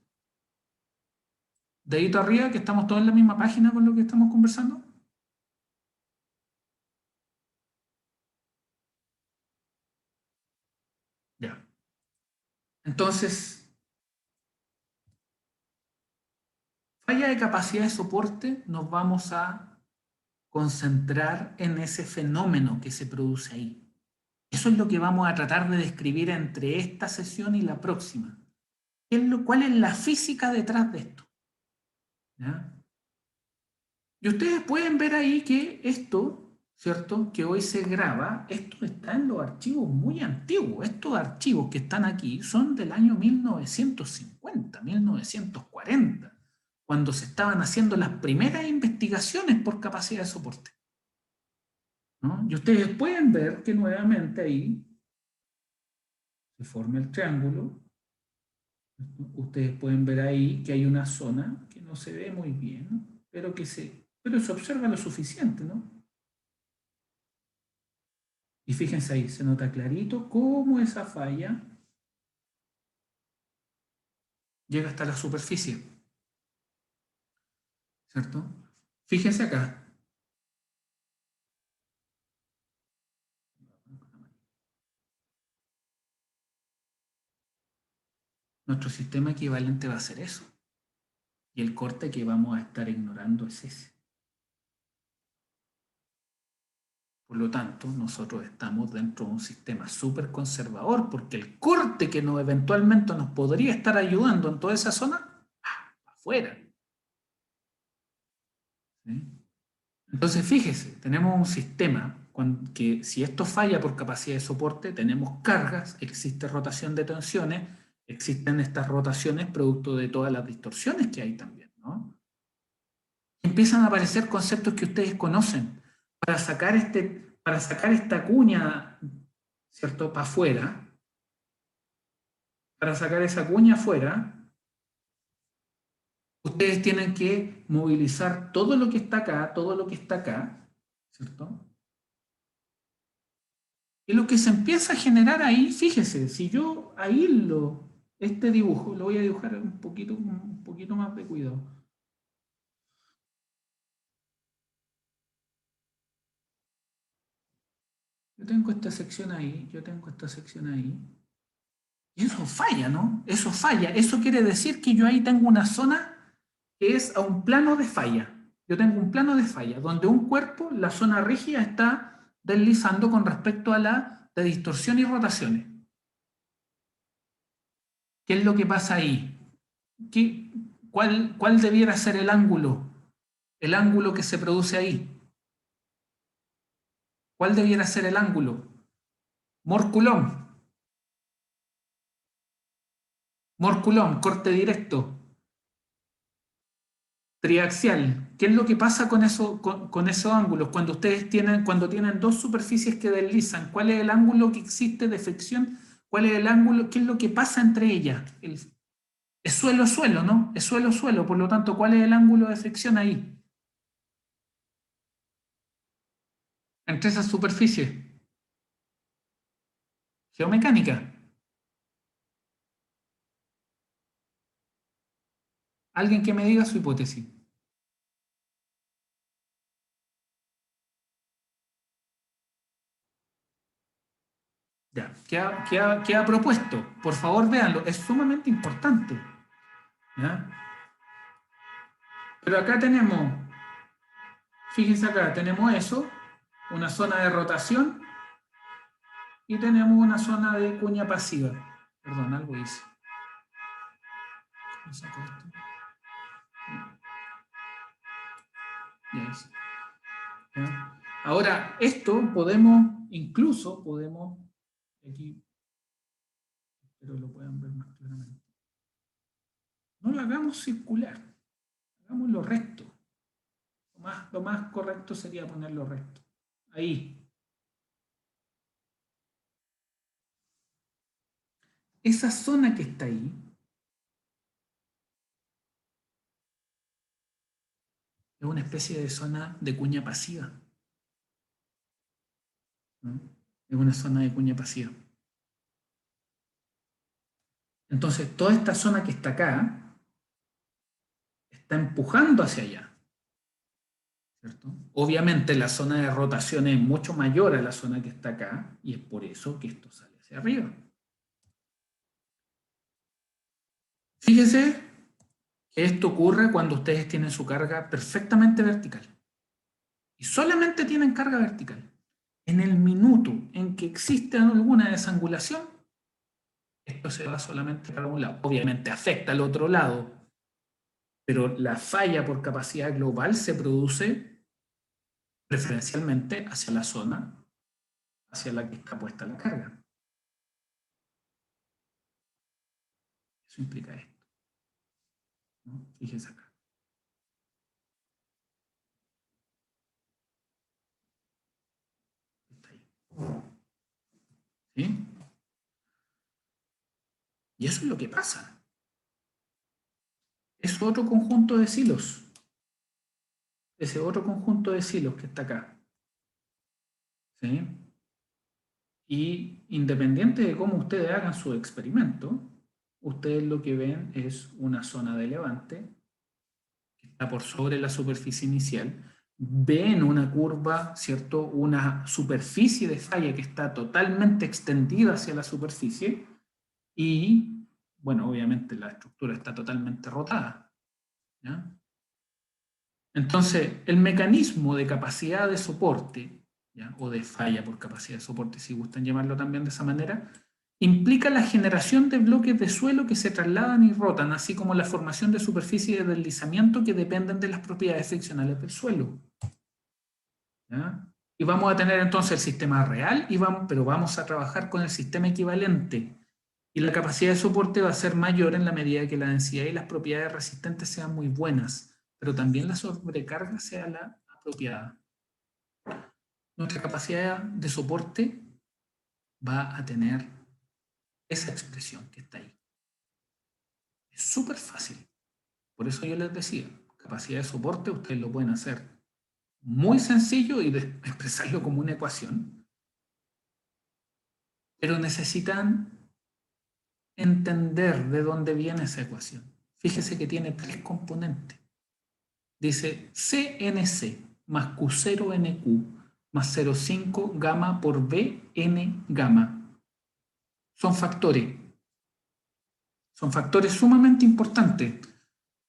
Dedito arriba, que estamos todos en la misma página con lo que estamos conversando. Ya. Entonces, falla de capacidad de soporte, nos vamos a concentrar en ese fenómeno que se produce ahí. Eso es lo que vamos a tratar de describir entre esta sesión y la próxima. ¿Cuál es la física detrás de esto? ¿Ya? Y ustedes pueden ver ahí que esto, ¿cierto? Que hoy se graba, esto está en los archivos muy antiguos. Estos archivos que están aquí son del año 1950, 1940, cuando se estaban haciendo las primeras investigaciones por capacidad de soporte, ¿no? Y ustedes pueden ver que nuevamente ahí se forma el triángulo. Ustedes pueden ver ahí que hay una zona que no se ve muy bien, ¿no? pero se observa lo suficiente, ¿no? Y fíjense ahí, se nota clarito cómo esa falla llega hasta la superficie, ¿cierto? Fíjense acá. Nuestro sistema equivalente va a ser eso. Y el corte que vamos a estar ignorando es ese. Por lo tanto, nosotros estamos dentro de un sistema súper conservador, porque el corte que eventualmente nos podría estar ayudando en toda esa zona, afuera. ¿Sí? Entonces, fíjese, tenemos un sistema que si esto falla por capacidad de soporte, tenemos cargas, existe rotación de tensiones, existen estas rotaciones producto de todas las distorsiones que hay también, ¿no? Empiezan a aparecer conceptos que ustedes conocen para sacar esta cuña, ¿cierto?, para afuera. Para sacar esa cuña afuera, ustedes tienen que movilizar todo lo que está acá, todo lo que está acá, ¿cierto? Y lo que se empieza a generar ahí, fíjese, si yo ahí este dibujo, lo voy a dibujar un poquito más de cuidado. Yo tengo esta sección ahí, yo tengo esta sección ahí. Y eso falla, ¿no? Eso falla. Eso quiere decir que yo ahí tengo una zona que es a un plano de falla. Yo tengo un plano de falla, donde un cuerpo, la zona rígida, está deslizando con respecto a la de distorsión y rotaciones. ¿Qué es lo que pasa ahí? ¿Cuál debiera ser el ángulo? El ángulo que se produce ahí. ¿Cuál debiera ser el ángulo? Mor-Coulomb. Mor-Coulomb, corte directo. Triaxial. ¿Qué es lo que pasa con esos ángulos? Cuando tienen dos superficies que deslizan, ¿cuál es el ángulo que existe de fricción? ¿Cuál es el ángulo? ¿Qué es lo que pasa entre ellas? Es suelo-suelo, ¿no? Es suelo-suelo. Por lo tanto, ¿cuál es el ángulo de fricción ahí? Entre esas superficies. Geomecánica. Alguien que me diga su hipótesis. Ya, ¿qué ha propuesto? Por favor, véanlo. Es sumamente importante. ¿Ya? Pero acá tenemos, fíjense acá, tenemos eso, una zona de rotación y tenemos una zona de cuña pasiva. Perdón, algo hice. ¿Cómo saco esto? Ya hice. ¿Ya? Ahora, esto incluso podemos, aquí, espero lo puedan ver más claramente. No lo hagamos circular, hagámoslo recto. Lo más correcto sería ponerlo recto. Ahí. Esa zona que está ahí es una especie de zona de cuña pasiva, ¿no? Es una zona de cuña pasiva. Entonces, toda esta zona que está acá está empujando hacia allá, ¿cierto? Obviamente la zona de rotación es mucho mayor a la zona que está acá y es por eso que esto sale hacia arriba. Fíjese que esto ocurre cuando ustedes tienen su carga perfectamente vertical y solamente tienen carga vertical. En el minuto en que existe alguna desangulación, esto se va solamente para un lado. Obviamente afecta al otro lado, pero la falla por capacidad global se produce preferencialmente hacia la zona hacia la que está puesta la carga. Eso implica esto, ¿no? Fíjense acá. Está ahí. ¿Sí? Y eso es lo que pasa. Es otro conjunto de silos. Ese otro conjunto de silos que está acá. ¿Sí? Y independiente de cómo ustedes hagan su experimento, ustedes lo que ven es una zona de levante que está por sobre la superficie inicial. Ven una curva, ¿cierto? Una superficie de falla que está totalmente extendida hacia la superficie y, bueno, obviamente la estructura está totalmente rotada, ¿ya? Entonces, el mecanismo de capacidad de soporte, ¿ya? O de falla por capacidad de soporte, si gustan llamarlo también de esa manera, implica la generación de bloques de suelo que se trasladan y rotan, así como la formación de superficies de deslizamiento que dependen de las propiedades friccionales del suelo. ¿Ya? Y vamos a tener entonces el sistema real, pero vamos a trabajar con el sistema equivalente. Y la capacidad de soporte va a ser mayor en la medida que la densidad y las propiedades resistentes sean muy buenas, pero también la sobrecarga sea la apropiada. Nuestra capacidad de soporte va a tener esa expresión que está ahí. Es súper fácil. Por eso yo les decía, capacidad de soporte ustedes lo pueden hacer muy sencillo y expresarlo como una ecuación, pero necesitan entender de dónde viene esa ecuación. Fíjese que tiene 3 componentes. Dice CNC más Q0NQ más 0,5 gamma por BN gamma. Son factores. Son factores sumamente importantes.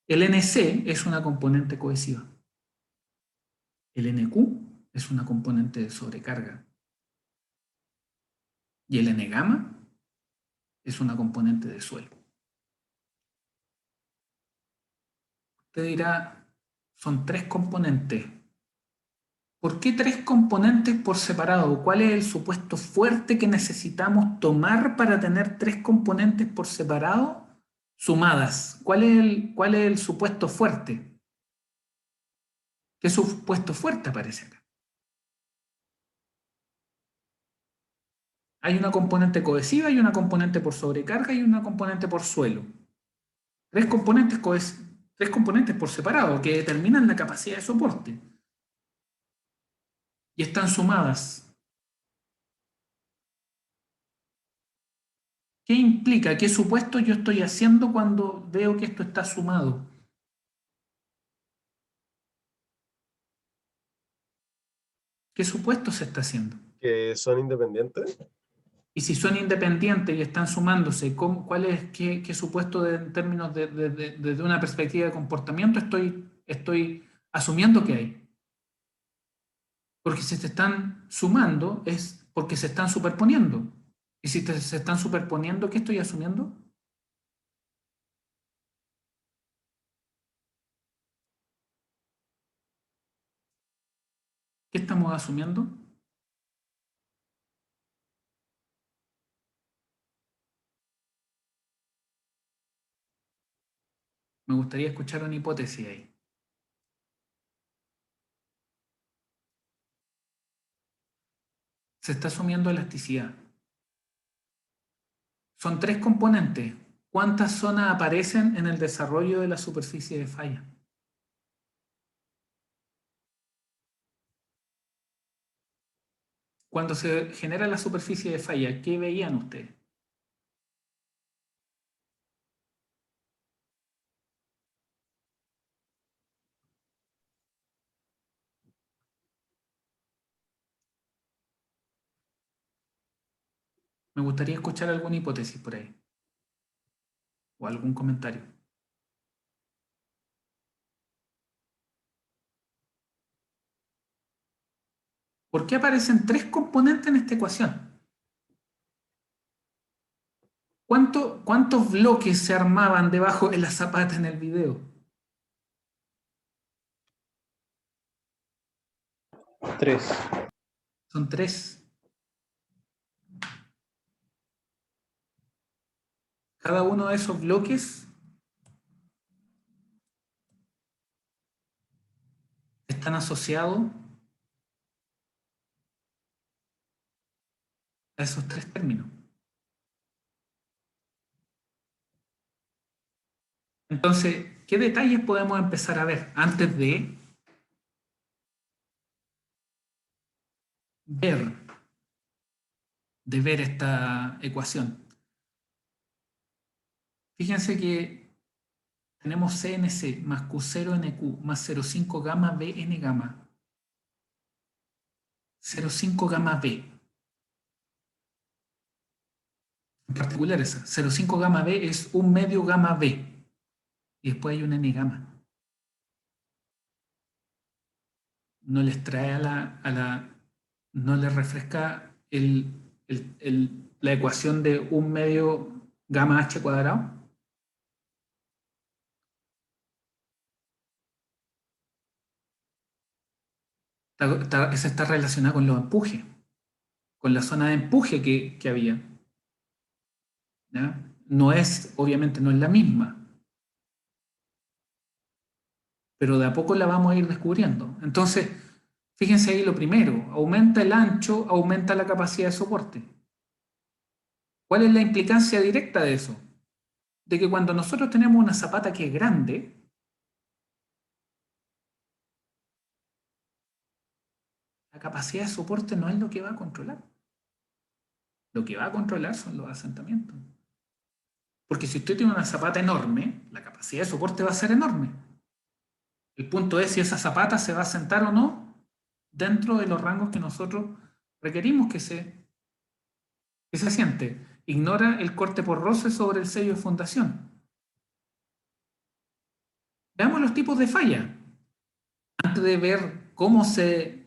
El NC es una componente cohesiva. El NQ es una componente de sobrecarga. Y el N gamma es una componente de suelo. Usted dirá, son 3 componentes. ¿Por qué 3 componentes por separado? ¿Cuál es el supuesto fuerte que necesitamos tomar para tener 3 componentes por separado sumadas? ¿Cuál es el supuesto fuerte? ¿Qué supuesto fuerte aparece acá? Hay una componente cohesiva, hay una componente por sobrecarga y una componente por suelo. 3 componentes por separado que determinan la capacidad de soporte. Y están sumadas. ¿Qué implica? ¿Qué supuesto yo estoy haciendo cuando veo que esto está sumado? ¿Qué supuesto se está haciendo? ¿Que son independientes? Y si son independientes y están sumándose, qué supuesto en términos de una perspectiva de comportamiento estoy asumiendo que hay? Porque si se están sumando es porque se están superponiendo. Y si se están superponiendo, ¿qué estoy asumiendo? ¿Qué estamos asumiendo? Me gustaría escuchar una hipótesis ahí. Se está asumiendo elasticidad. Son 3 componentes. ¿Cuántas zonas aparecen en el desarrollo de la superficie de falla? Cuando se genera la superficie de falla, ¿qué veían ustedes? Me gustaría escuchar alguna hipótesis por ahí. O algún comentario. ¿Por qué aparecen 3 componentes en esta ecuación? ¿Cuántos bloques se armaban debajo de la zapata en el video? 3. Son 3. Cada uno de esos bloques están asociados a esos 3 términos. Entonces, ¿qué detalles podemos empezar a ver antes de ver esta ecuación? Fíjense que tenemos CNC más Q0NQ más 0,5 gamma BN gamma. 0,5 gamma B. En particular esa. 0,5 gamma B es un medio gamma B. Y después hay un N gamma. No les trae a la ¿No le refresca la ecuación de 1 medio gamma h cuadrado? Esa está relacionada con los empujes, con la zona de empuje que había. ¿Ya? No es, obviamente no es la misma, pero de a poco la vamos a ir descubriendo. Entonces, fíjense ahí lo primero, aumenta el ancho, aumenta la capacidad de soporte. ¿Cuál es la implicancia directa de eso? De que cuando nosotros tenemos una zapata que es grande, la capacidad de soporte no es lo que va a controlar. Lo que va a controlar son los asentamientos. Porque si usted tiene una zapata enorme, la capacidad de soporte va a ser enorme. El punto es si esa zapata se va a asentar o no dentro de los rangos que nosotros requerimos que se asiente. Ignora el corte por roce sobre el sello de fundación. Veamos los tipos de falla. Antes de ver cómo se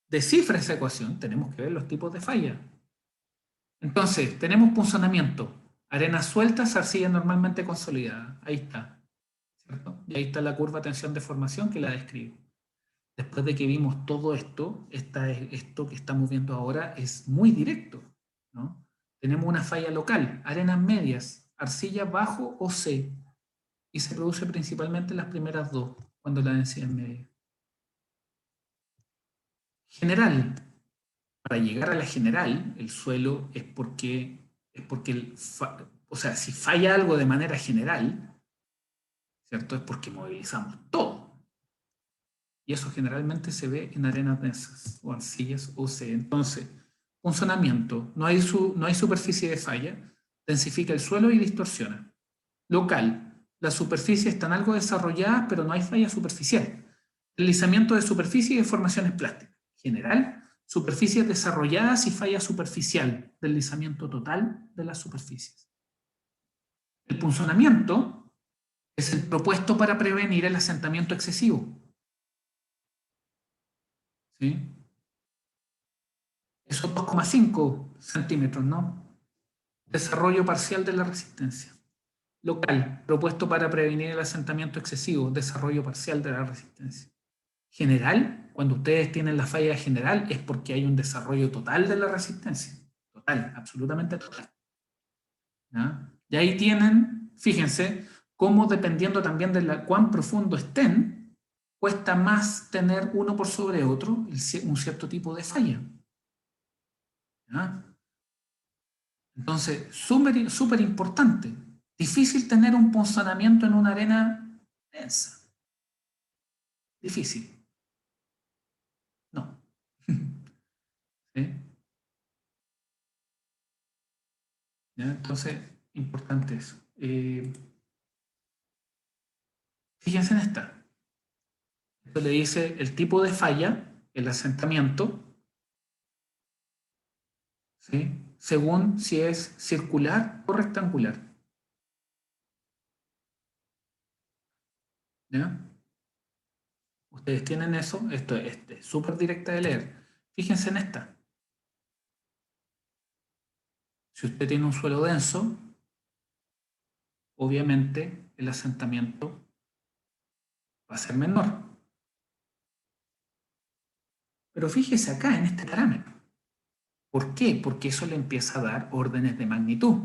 descifra esa ecuación, tenemos que ver los tipos de falla. Entonces, tenemos punzonamiento, arenas sueltas, arcilla normalmente consolidada. Ahí está. ¿Cierto? Y ahí está la curva tensión-deformación que la describe. Después de que vimos todo esto, esto que estamos viendo ahora es muy directo, ¿no? Tenemos una falla local, arenas medias, arcilla bajo o C, y se produce principalmente en las primeras dos, cuando la densidad es media. General. Para llegar a la general, el suelo es porque o sea, si falla algo de manera general, ¿cierto? Es porque movilizamos todo. Y eso generalmente se ve en arenas densas o arcillas o C. Entonces, funcionamiento, no hay superficie de falla, densifica el suelo y distorsiona. Local, las superficies están algo desarrolladas, pero no hay falla superficial. Deslizamiento de superficie y deformaciones plásticas. General, superficies desarrolladas y falla superficial, deslizamiento total de las superficies. El punzonamiento es el propuesto para prevenir el asentamiento excesivo. ¿Sí? Esos 2,5 centímetros, ¿no? Desarrollo parcial de la resistencia. Local, propuesto para prevenir el asentamiento excesivo, desarrollo parcial de la resistencia. General, cuando ustedes tienen la falla general, es porque hay un desarrollo total de la resistencia. Total, absolutamente total. ¿Ya? Y ahí tienen, fíjense, cómo dependiendo también de cuán profundo estén, cuesta más tener uno por sobre otro un cierto tipo de falla. ¿Ya? Entonces, súper importante. Difícil tener un punzonamiento en una arena densa. Difícil. No. ¿Sí? ¿Ya? Entonces, importante eso. Fíjense en esta. Esto le dice el tipo de falla, el asentamiento, ¿sí? Según si es circular o rectangular. ¿Ya? Ustedes tienen eso, esto es súper directa de leer. Fíjense en esta. Si usted tiene un suelo denso, obviamente el asentamiento va a ser menor. Pero fíjese acá en este parámetro. ¿Por qué? Porque eso le empieza a dar órdenes de magnitud.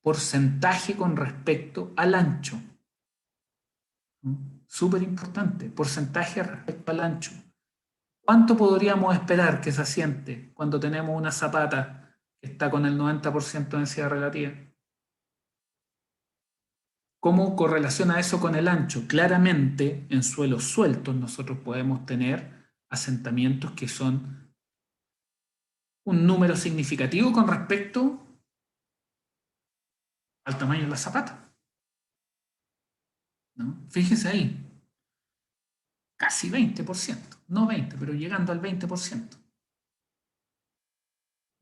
Porcentaje con respecto al ancho. Súper importante. Porcentaje respecto al ancho. ¿Cuánto podríamos esperar que se asiente cuando tenemos una zapata que está con el 90% de densidad relativa? ¿Cómo correlaciona eso con el ancho? Claramente, en suelos sueltos nosotros podemos tener asentamientos que son un número significativo con respecto al tamaño de la zapata. ¿No? Fíjese ahí, casi 20%, no 20, pero llegando al 20%.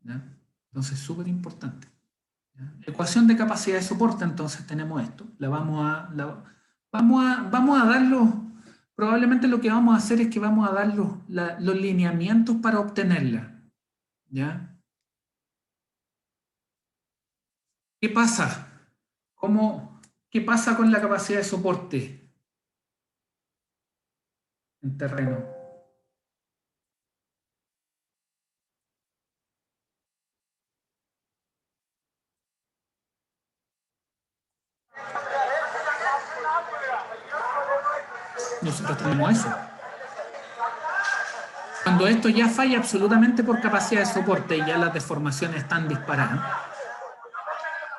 ¿Ya? Entonces, súper importante. ¿Ya? Ecuación de capacidad de soporte, entonces tenemos esto. Vamos a probablemente lo que vamos a hacer es que vamos a dar los lineamientos para obtenerla. ¿Ya? ¿Qué pasa? ¿Qué pasa con la capacidad de soporte en terreno? Nosotros tenemos eso. Cuando esto ya falla absolutamente por capacidad de soporte y ya las deformaciones están disparadas,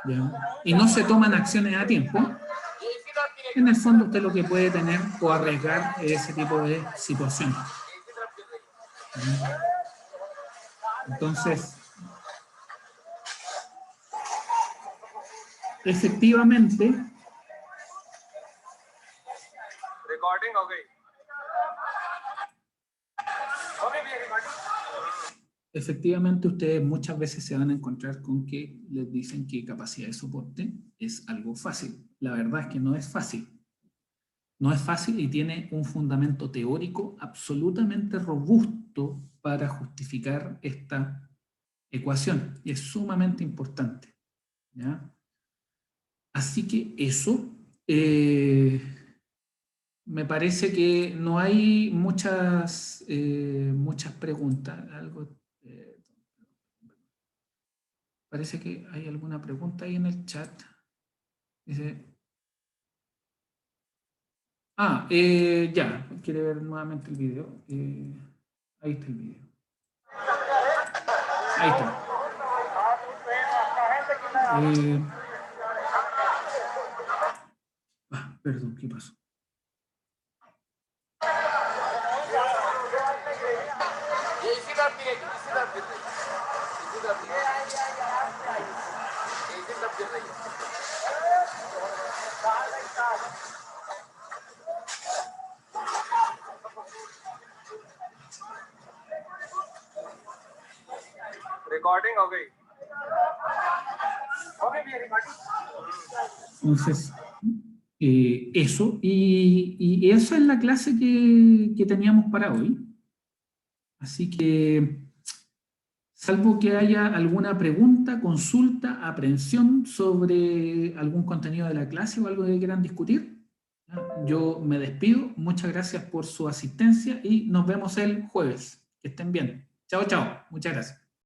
¿ya? Y no se toman acciones a tiempo, en el fondo usted lo que puede tener o arriesgar es ese tipo de situaciones. ¿Ya? Entonces, efectivamente, efectivamente ustedes muchas veces se van a encontrar con que les dicen que capacidad de soporte es algo fácil. La verdad es que no es fácil. No es fácil y tiene un fundamento teórico absolutamente robusto para justificar esta ecuación. Y es sumamente importante. ¿Ya? Así que eso, me parece que no hay muchas preguntas. Parece que hay alguna pregunta ahí en el chat. Dice, ya, quiere ver nuevamente el video. Ahí está el video. Ahí está. Perdón, ¿qué pasó? Recording, okay. Entonces, eso. Y esa es la clase que teníamos para hoy. Así que, salvo que haya alguna pregunta, consulta, aprehensión sobre algún contenido de la clase o algo que quieran discutir, yo me despido. Muchas gracias por su asistencia y nos vemos el jueves. Que estén bien. Chao, chao. Muchas gracias.